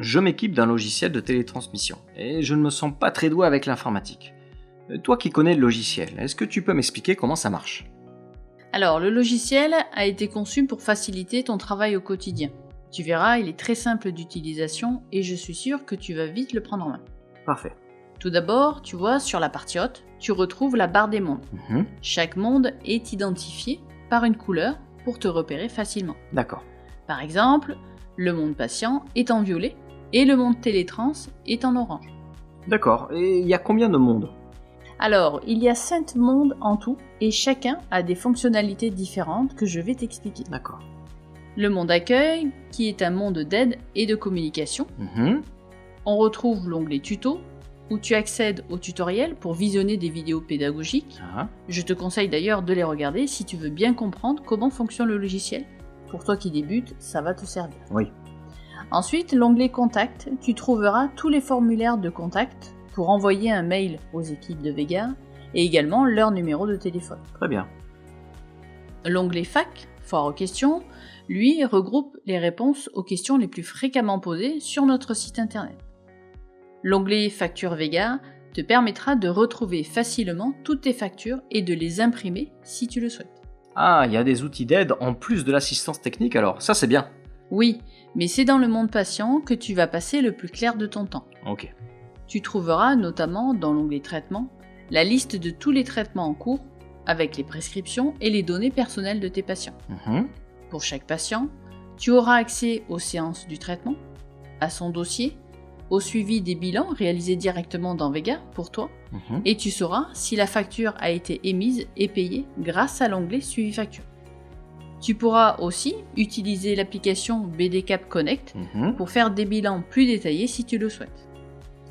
je m'équipe d'un logiciel de télétransmission et je ne me sens pas très doué avec l'informatique. Toi qui connais le logiciel, est-ce que tu peux m'expliquer comment ça marche ? Alors, le logiciel a été conçu pour faciliter ton travail au quotidien. Tu verras, il est très simple d'utilisation et je suis sûre que tu vas vite le prendre en main. Parfait. Tout d'abord, tu vois, sur la partie haute, tu retrouves la barre des mondes. Chaque monde est identifié par une couleur pour te repérer facilement. D'accord. Par exemple, le monde patient est en violet et le monde télétrans est en orange. D'accord. Et il y a combien de mondes ? Alors, il y a 5 mondes en tout et chacun a des fonctionnalités différentes que je vais t'expliquer. D'accord. Le monde accueil, qui est un monde d'aide et de communication. On retrouve l'onglet tuto, où tu accèdes au tutoriel pour visionner des vidéos pédagogiques. Je te conseille d'ailleurs de les regarder si tu veux bien comprendre comment fonctionne le logiciel. Pour toi qui débutes, ça va te servir. Oui. Ensuite, l'onglet contact, tu trouveras tous les formulaires de contact pour envoyer un mail aux équipes de Vega et également leur numéro de téléphone. Très bien. L'onglet fac, foire aux questions, lui regroupe les réponses aux questions les plus fréquemment posées sur notre site internet. L'onglet facture Vega te permettra de retrouver facilement toutes tes factures et de les imprimer si tu le souhaites. Ah, il y a des outils d'aide en plus de l'assistance technique alors, ça c'est bien. Oui, mais c'est dans le monde patient que tu vas passer le plus clair de ton temps. Ok. Tu trouveras notamment dans l'onglet traitement la liste de tous les traitements en cours avec les prescriptions et les données personnelles de tes patients. Pour chaque patient, tu auras accès aux séances du traitement, à son dossier, au suivi des bilans réalisés directement dans Vega pour toi, et tu sauras si la facture a été émise et payée grâce à l'onglet Suivi facture. Tu pourras aussi utiliser l'application BDCap Connect pour faire des bilans plus détaillés si tu le souhaites.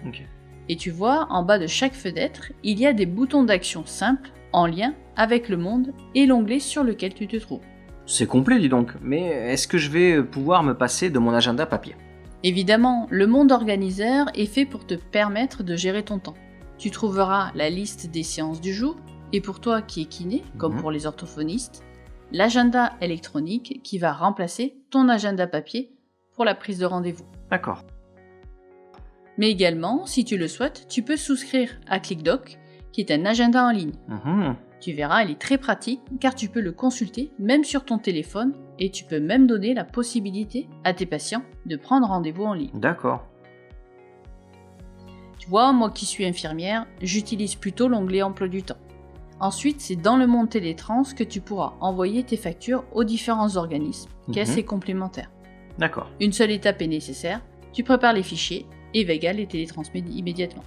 Ok. Et tu vois, en bas de chaque fenêtre, il y a des boutons d'action simples en lien avec le monde et l'onglet sur lequel tu te trouves. C'est complet dis donc, mais est-ce que je vais pouvoir me passer de mon agenda papier ? Évidemment, le monde organiseur est fait pour te permettre de gérer ton temps. Tu trouveras la liste des séances du jour, et pour toi qui es kiné, comme pour les orthophonistes, l'agenda électronique qui va remplacer ton agenda papier pour la prise de rendez-vous. D'accord. Mais également, si tu le souhaites, tu peux souscrire à ClickDoc, qui est un agenda en ligne. Tu verras, il est très pratique car tu peux le consulter même sur ton téléphone et tu peux même donner la possibilité à tes patients de prendre rendez-vous en ligne. D'accord. Tu vois, moi qui suis infirmière, j'utilise plutôt l'onglet emploi du temps. Ensuite, c'est dans le monde télétrans que tu pourras envoyer tes factures aux différents organismes, caisses et complémentaires. D'accord. Une seule étape est nécessaire, tu prépares les fichiers et Vega les télétransmet immédiatement.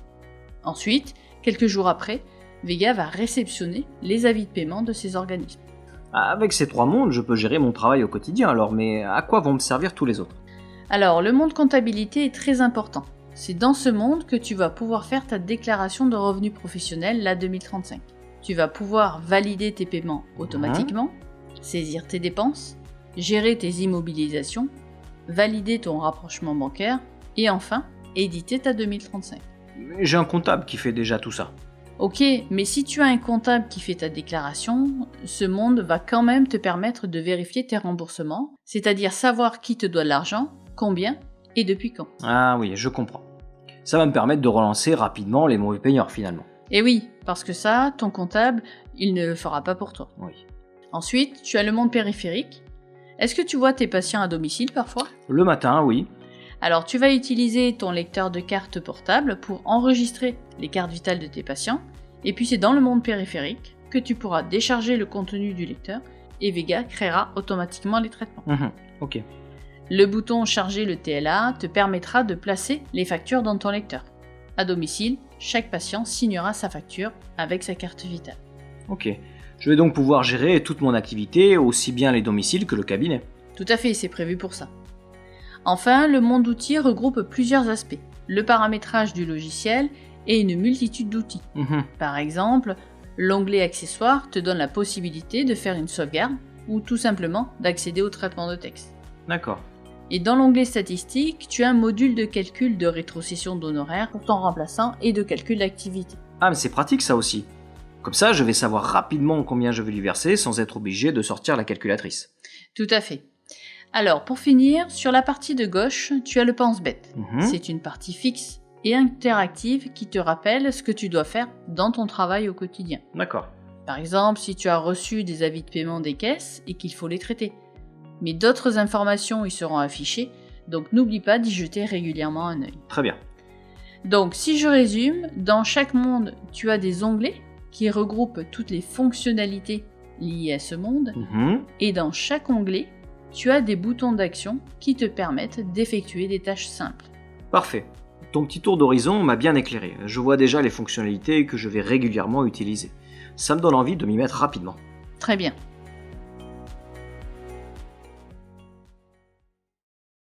Ensuite, quelques jours après, Vega va réceptionner les avis de paiement de ces organismes. Avec ces 3 mondes, je peux gérer mon travail au quotidien alors, mais à quoi vont me servir tous les autres ? Alors, le monde comptabilité est très important. C'est dans ce monde que tu vas pouvoir faire ta déclaration de revenus professionnels, la 2035. Tu vas pouvoir valider tes paiements automatiquement, saisir tes dépenses, gérer tes immobilisations, valider ton rapprochement bancaire et enfin, éditer ta 2035. J'ai un comptable qui fait déjà tout ça. Ok, mais si tu as un comptable qui fait ta déclaration, ce monde va quand même te permettre de vérifier tes remboursements, c'est-à-dire savoir qui te doit de l'argent, combien et depuis quand. Ah oui, je comprends. Ça va me permettre de relancer rapidement les mauvais payeurs finalement. Et oui, parce que ça, ton comptable, il ne le fera pas pour toi. Oui. Ensuite, tu as le monde périphérique. Est-ce que tu vois tes patients à domicile parfois ? Le matin, oui. Alors tu vas utiliser ton lecteur de cartes portable pour enregistrer les cartes vitales de tes patients, et puis c'est dans le monde périphérique que tu pourras décharger le contenu du lecteur et Vega créera automatiquement les traitements. Ok. Le bouton charger le TLA te permettra de placer les factures dans ton lecteur. À domicile, chaque patient signera sa facture avec sa carte vitale. Ok. Je vais donc pouvoir gérer toute mon activité, aussi bien les domiciles que le cabinet. Tout à fait, c'est prévu pour ça. Enfin, le monde outils regroupe plusieurs aspects. Le paramétrage du logiciel et une multitude d'outils. Par exemple, l'onglet accessoires te donne la possibilité de faire une sauvegarde ou tout simplement d'accéder au traitement de texte. D'accord. Et dans l'onglet statistiques, tu as un module de calcul de rétrocession d'honoraires pour ton remplaçant et de calcul d'activité. Ah mais c'est pratique ça aussi. Comme ça, je vais savoir rapidement combien je vais lui verser sans être obligé de sortir la calculatrice. Tout à fait. Alors, pour finir, sur la partie de gauche, tu as le pense-bête. C'est une partie fixe et interactive qui te rappelle ce que tu dois faire dans ton travail au quotidien. D'accord. Par exemple, si tu as reçu des avis de paiement des caisses et qu'il faut les traiter. Mais d'autres informations y seront affichées, donc n'oublie pas d'y jeter régulièrement un œil. Très bien. Donc, si je résume, dans chaque monde, tu as des onglets qui regroupent toutes les fonctionnalités liées à ce monde, et dans chaque onglet, tu as des boutons d'action qui te permettent d'effectuer des tâches simples. Parfait. Ton petit tour d'horizon m'a bien éclairé. Je vois déjà les fonctionnalités que je vais régulièrement utiliser. Ça me donne envie de m'y mettre rapidement. Très bien.